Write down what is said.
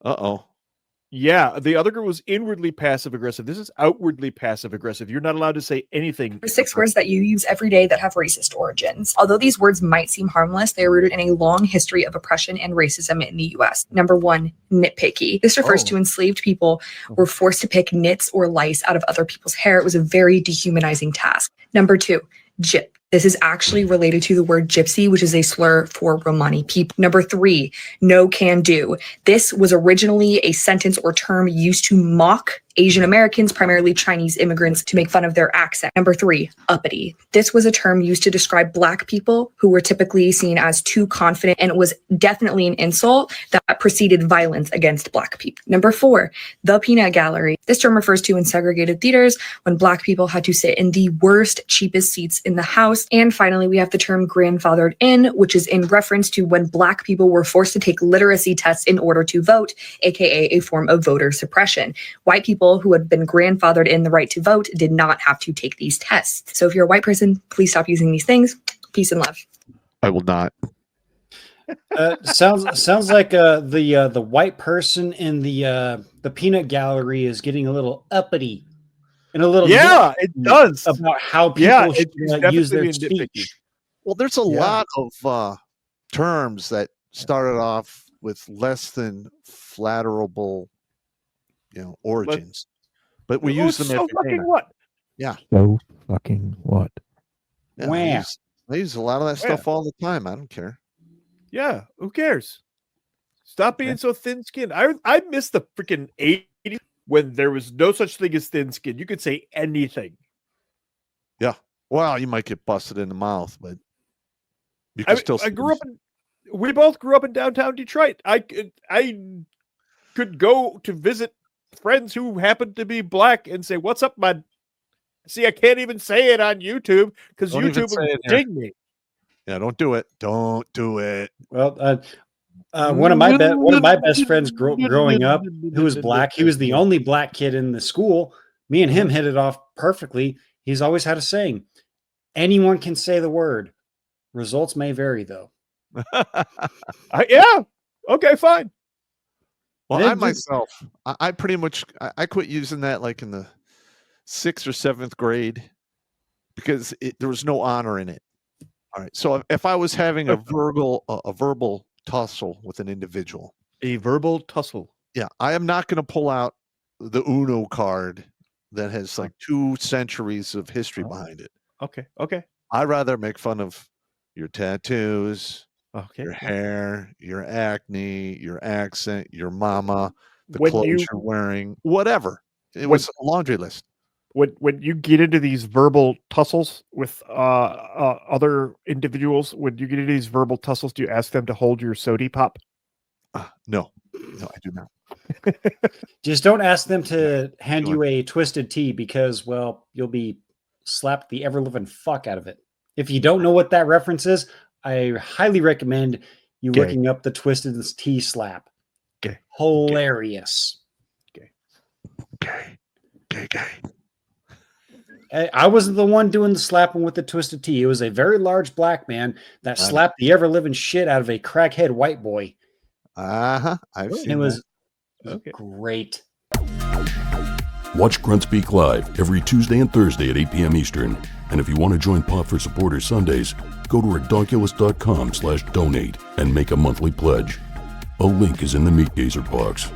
Uh-oh. Yeah, the other girl was inwardly passive-aggressive. This is outwardly passive-aggressive. You're not allowed to say anything. 6 words that you use every day that have racist origins. Although these words might seem harmless, they are rooted in a long history of oppression and racism in the US. Number 1, nitpicky. This refers to enslaved people who were forced to pick nits or lice out of other people's hair. It was a very dehumanizing task. Number 2, gyp. This is actually related to the word gypsy, which is a slur for Romani people. Number 3, no can do. This was originally a sentence or term used to mock Asian Americans, primarily Chinese immigrants, to make fun of their accent. Number 3, uppity. This was a term used to describe Black people who were typically seen as too confident, and it was definitely an insult that preceded violence against Black people. Number 4, the peanut gallery. This term refers to in segregated theaters when Black people had to sit in the worst, cheapest seats in the house. And finally, we have the term grandfathered in, which is in reference to when Black people were forced to take literacy tests in order to vote, aka a form of voter suppression. White people who had been grandfathered in the right to vote did not have to take these tests. So if you're a white person, please stop using these things. Peace and love. I will not. Sounds like the white person in the peanut gallery is getting a little uppity and a little it does about how people should use their speech. speech. Well, there's a lot of terms that started off with less than flatterable, origins, but we use them every day. What? Yeah. So fucking what? Yeah, I use a lot of that stuff all the time. I don't care. Yeah, who cares? Stop being so thin-skinned. I miss the freaking 80s when there was no such thing as thin skin. You could say anything. Yeah. Well, you might get busted in the mouth, but you can still. We both grew up in downtown Detroit. I could go to visit friends who happened to be Black and say, "What's up, bud?" See, I can't even say it on YouTube because YouTube would ding me. Yeah, don't do it. Don't do it. Well, one of my best friends growing up, who was Black, he was the only Black kid in the school. Me and him hit it off perfectly. He's always had a saying: anyone can say the word. Results may vary, though. Yeah. Okay, fine. Well, I myself, I pretty much I quit using that like in the 6th or 7th grade because there was no honor in it. All right. So if I was having a verbal tussle with an individual, a verbal tussle, yeah, I am not going to pull out the Uno card that has like 2 centuries of history behind it. Okay. I'd rather make fun of your tattoos, your hair, your acne, your accent, your mama, the clothes you're wearing, whatever. It was a laundry list. When you get into these verbal tussles with other individuals, when you get into these verbal tussles, do you ask them to hold your sody pop? No, I do not. Just don't ask them to hand you a twisted tea because, well, you'll be slapped the ever-living fuck out of it. If you don't know what that reference is, I highly recommend you looking up the Twisted Tea slap. Okay. Hilarious. Okay. I wasn't the one doing the slapping with the Twisted Tea. It was a very large Black man that slapped the ever-living shit out of a crackhead white boy. I've seen it. Was great. Watch Grunt Speak Live every Tuesday and Thursday at 8 p.m. Eastern. And if you want to join Pop for Supporters Sundays, go to redonkulous.com/donate and make a monthly pledge. A link is in the Meat Gazer box.